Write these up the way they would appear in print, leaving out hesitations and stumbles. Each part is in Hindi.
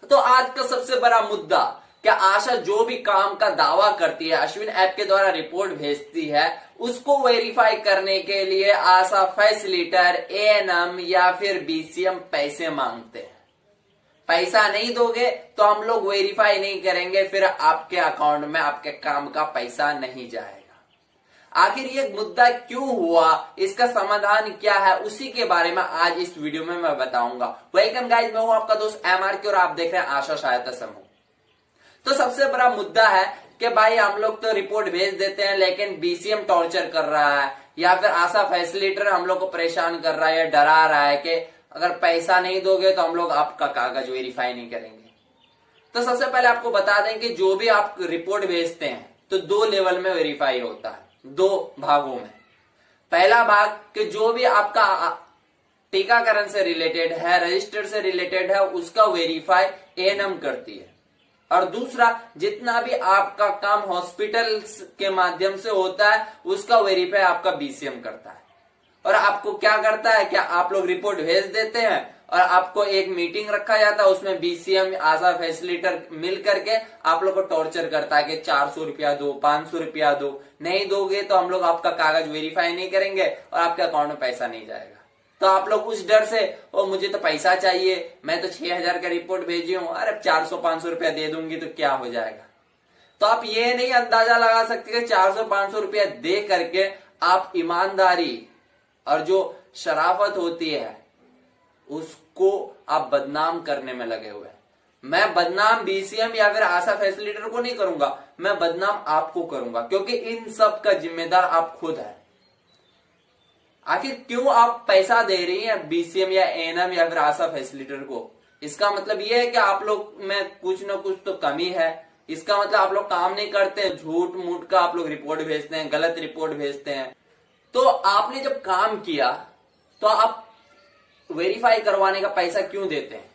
तो आज का सबसे बड़ा मुद्दा, क्या आशा जो भी काम का दावा करती है, अश्विन ऐप के द्वारा रिपोर्ट भेजती है, उसको वेरीफाई करने के लिए आशा फैसिलिटर, एएनएम या फिर बीसीएम पैसे मांगते हैं। पैसा नहीं दोगे तो हम लोग वेरीफाई नहीं करेंगे, फिर आपके अकाउंट में आपके काम का पैसा नहीं जाएगा। आखिर ये मुद्दा क्यों हुआ, इसका समाधान क्या है, उसी के बारे में आज इस वीडियो में मैं बताऊंगा। वेलकम गाइस, मैं हूं आपका दोस्त एमआर के और आप देख रहे हैं आशा सहायता समूह। तो सबसे बड़ा मुद्दा है कि भाई हम लोग तो रिपोर्ट भेज देते हैं लेकिन बीसीएम टॉर्चर कर रहा है, या फिर आशा फैसिलिटेटर हम लोग को परेशान कर रहा है या डरा रहा है कि अगर पैसा नहीं दोगे तो हम लोग आपका कागज वेरीफाई नहीं करेंगे। तो सबसे पहले आपको बता दें कि जो भी आप रिपोर्ट भेजते हैं तो 2 लेवल में वेरीफाई होता है, 2 भागों में। पहला भाग कि जो भी आपका टीकाकरण से रिलेटेड है, रजिस्टर से रिलेटेड है, उसका वेरीफाई एएनएम करती है। और दूसरा, जितना भी आपका काम हॉस्पिटल के माध्यम से होता है उसका वेरीफाई आपका बीसीएम करता है। और आपको क्या करता है, क्या आप लोग रिपोर्ट भेज देते हैं और आपको एक मीटिंग रखा जाता है, उसमें बीसीएम आशा फैसिलिटर मिल करके आप लोग को टॉर्चर करता है कि 400 रुपया दो, 500 रुपया दो, नहीं दोगे तो हम लोग आपका कागज वेरीफाई नहीं करेंगे और आपके अकाउंट में पैसा नहीं जाएगा। तो आप लोग उस डर से, ओ मुझे तो पैसा चाहिए, मैं तो 6000 का रिपोर्ट भेजी हूं, अरे 400-500 रुपया दे दूंगी तो क्या हो जाएगा। तो आप ये नहीं अंदाजा लगा सकते कि 400-500 रुपया दे करके आप ईमानदारी और जो शराफत होती है उसको आप बदनाम करने में लगे हुए हैं। मैं बदनाम बीसीएम या फिर आशा फैसिलिटेटर को नहीं करूंगा, मैं बदनाम आपको करूंगा, क्योंकि इन सब का जिम्मेदार आप खुद हैं। आखिर क्यों आप पैसा दे रही हैं बीसीएम या एएनएम या फिर आशा फैसिलिटेटर को? इसका मतलब यह है कि आप लोग में कुछ ना कुछ तो कमी है। इसका मतलब आप लोग काम नहीं करते, झूठ मूठ का आप लोग रिपोर्ट भेजते हैं, गलत रिपोर्ट भेजते हैं। तो आपने जब काम किया तो आप वेरीफाई करवाने का पैसा क्यों देते हैं?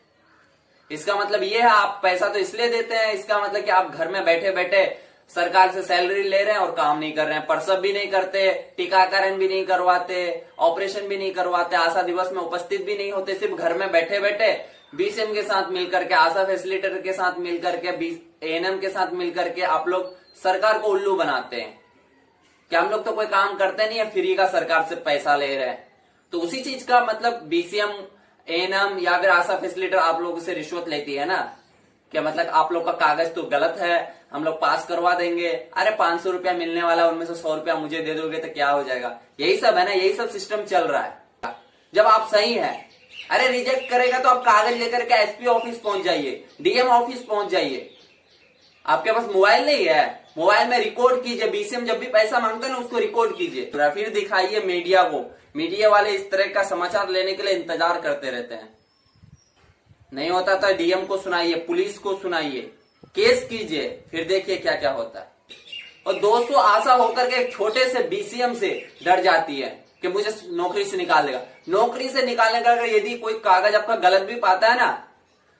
इसका मतलब यह है आप पैसा तो इसलिए देते हैं, इसका मतलब कि आप घर में बैठे बैठे सरकार से सैलरी ले रहे हैं और काम नहीं कर रहे हैं, प्रसव भी नहीं करते, टीकाकरण भी नहीं करवाते, ऑपरेशन भी नहीं करवाते, आशा दिवस में उपस्थित भी नहीं होते, सिर्फ घर में बैठे बैठे बीसीएम के साथ मिलकर के, आशा फैसिलिटेटर के साथ मिलकर के, एएनएम के साथ मिलकर के आप लोग सरकार को उल्लू बनाते हैं कि हम लोग तो कोई काम करते नहीं है, फ्री का सरकार से पैसा ले रहे हैं। तो उसी चीज का मतलब बीसीएम, एएनएम या फिर आशा फैसिलिटेटर आप लोगों से रिश्वत लेती है ना, क्या मतलब आप लोग का कागज तो गलत है, हम लोग पास करवा देंगे, अरे 500 रुपया मिलने वाला, उनमें से 100 रुपया मुझे दे दोगे तो क्या हो जाएगा। यही सब है ना, यही सब सिस्टम चल रहा है। जब आप सही है, अरे रिजेक्ट करेगा तो आप कागज लेकर के एसपी ऑफिस पहुंच जाइए, डीएम ऑफिस पहुंच जाइए। आपके पास मोबाइल नहीं है, मोबाइल में रिकॉर्ड कीजिए, बीसीएम जब भी पैसा मांगता है ना उसको रिकॉर्ड कीजिए, फिर दिखाइए मीडिया को। मीडिया वाले इस तरह का समाचार लेने के लिए इंतजार करते रहते हैं। नहीं होता था डीएम को सुनाइए, पुलिस को सुनाइए, केस कीजिए, फिर देखिए क्या क्या होता है। और दोस्तों, आशा होकर के एक छोटे से बीसीएम से डर जाती है कि मुझे नौकरी से निकाल देगा। नौकरी से निकालने का अगर यदि कोई कागज आपका गलत भी पाता है ना,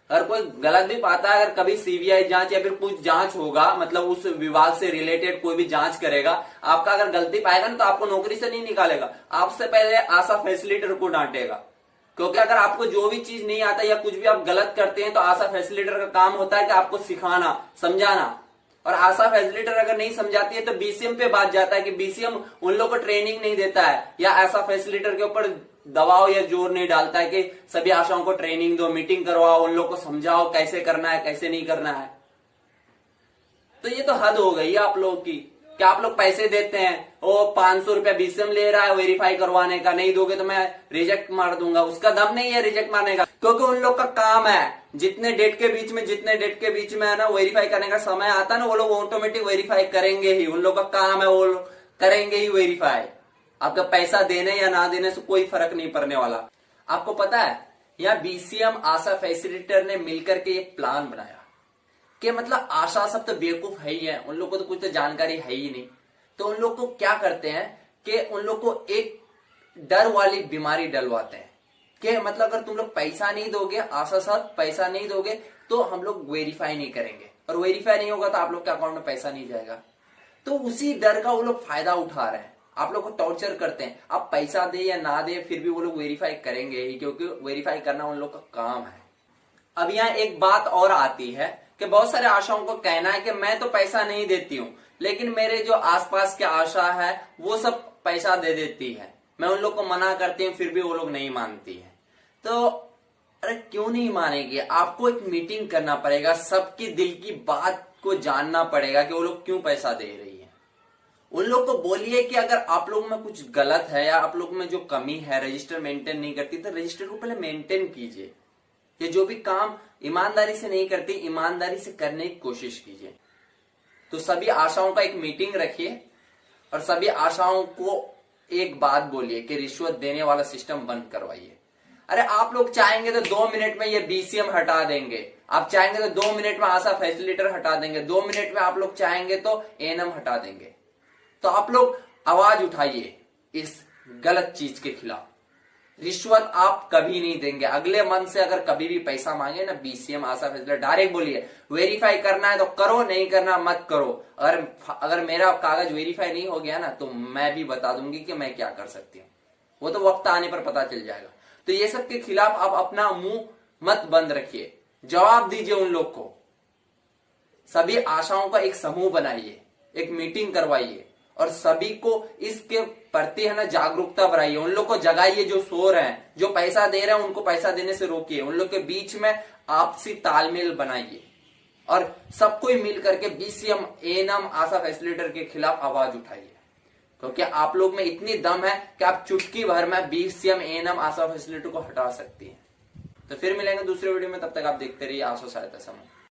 अगर कोई गलत भी पाता है, अगर कभी सीबीआई जांच या फिर कुछ जांच होगा, मतलब उस विभाग से रिलेटेड कोई भी जांच करेगा, आपका अगर गलती पाएगा ना तो आपको नौकरी से नहीं निकालेगा, आपसे पहले आशा फैसिलिटेटर को डांटेगा। क्योंकि अगर आपको जो भी चीज नहीं आता या कुछ भी आप गलत करते हैं तो आशा फैसिलिटेटर का काम होता है कि आपको सिखाना, समझाना। और आशा फैसिलिटेटर अगर नहीं समझाती है तो बीसीएम पे बात जाता है कि बीसीएम उन लोगों को ट्रेनिंग नहीं देता है, या आशा फैसिलिटेटर के ऊपर दबाव या जोर नहीं डालता है कि सभी आशाओं को ट्रेनिंग दो, मीटिंग करवाओ, उन लोग को समझाओ कैसे करना है कैसे नहीं करना है। तो ये तो हद हो गई है आप लोगों की, कि आप लोग पैसे देते हैं, वो 500 रुपया बीसीएम ले रहा है वेरीफाई करवाने का, नहीं दोगे तो मैं रिजेक्ट मार दूंगा। उसका दम नहीं है रिजेक्ट मारने का, क्योंकि उन लोग का काम है जितने डेट के बीच में है ना वेरीफाई करने का समय आता है ना, वो लोग ऑटोमेटिक वेरीफाई करेंगे ही, उन लोग का काम है, वो लोग करेंगे ही वेरीफाई। आपका पैसा देने या ना देने से कोई फर्क नहीं पड़ने वाला। आपको पता है, यहाँ बीसीएम आशा फैसिलिटेटर ने मिलकर के एक प्लान बनाया कि मतलब आशा सब तो बेवकूफ है ही है, उन लोग को तो कुछ तो जानकारी है ही नहीं। तो उन लोग को क्या करते हैं कि उन लोग को एक डर वाली बीमारी डलवाते हैं कि मतलब अगर तुम लोग पैसा नहीं दोगे, आशा साथ पैसा नहीं दोगे तो हम लोग वेरीफाई नहीं करेंगे, और वेरीफाई नहीं होगा तो आप लोग के अकाउंट में पैसा नहीं जाएगा। तो उसी डर का वो लोग फायदा उठा रहे हैं, आप लोग को टॉर्चर करते हैं। आप पैसा दे या ना दे फिर भी वो लोग वेरीफाई करेंगे ही, क्योंकि वेरीफाई करना उन लोग का काम है। अब यहाँ एक बात और आती है कि बहुत सारे आशाओं को कहना है कि मैं तो पैसा नहीं देती हूं, लेकिन मेरे जो आसपास के आशा है वो सब पैसा दे देती है, मैं उन लोग को मना करती हूँ फिर भी वो लोग नहीं मानती है। तो अरे क्यों नहीं मानेगी? आपको एक मीटिंग करना पड़ेगा, सबकी दिल की बात को जानना पड़ेगा कि वो लोग क्यों पैसा दे रही है। उन लोग को बोलिए कि अगर आप लोग में कुछ गलत है या आप लोग में जो कमी है, रजिस्टर मेंटेन नहीं करती, तो रजिस्टर को पहले मेंटेन कीजिए। ये जो भी काम ईमानदारी से नहीं करती, ईमानदारी से करने की कोशिश कीजिए। तो सभी आशाओं का एक मीटिंग रखिए और सभी आशाओं को एक बात बोलिए कि रिश्वत देने वाला सिस्टम बंद करवाइए। अरे आप लोग चाहेंगे तो 2 मिनट में ये बीसीएम हटा देंगे, आप चाहेंगे तो 2 मिनट में आशा फैसिलिटेटर हटा देंगे, 2 मिनट में आप लोग चाहेंगे तो एएनएम हटा देंगे। तो आप लोग आवाज उठाइए इस गलत चीज के खिलाफ। रिश्वत आप कभी नहीं देंगे। अगले मंथ से अगर कभी भी पैसा मांगे ना बीसीएम आशा फैसिलिटेटर, डायरेक्ट बोलिए वेरीफाई करना है तो करो, नहीं करना मत करो। अगर मेरा कागज वेरीफाई नहीं हो गया ना तो मैं भी बता दूंगी कि मैं क्या कर सकती हूँ, वो तो वक्त आने पर पता चल जाएगा। तो ये सब के खिलाफ आप अपना मुंह मत बंद रखिए, जवाब दीजिए उन लोग को। सभी आशाओं का एक समूह बनाइए, एक मीटिंग करवाइए और सभी को इसके प्रति है ना जागरूकता बढ़ाइए। उन लोग को जगाइए जो सो रहे हैं, जो पैसा दे रहे हैं उनको पैसा देने से रोकिए। उन लोग के बीच में आपसी तालमेल बनाइए और सबको मिल करके बीसीएम एएनएम आशा फैसिलिटेटर के खिलाफ आवाज उठाइए, क्योंकि आप लोग में इतनी दम है कि आप चुटकी भर में बीसीएम एएनएम आशा फैसिलिटेटर को हटा सकती हैं। तो फिर मिलेंगे दूसरे वीडियो में, तब तक आप देखते रहिए आशा सहायता समूह।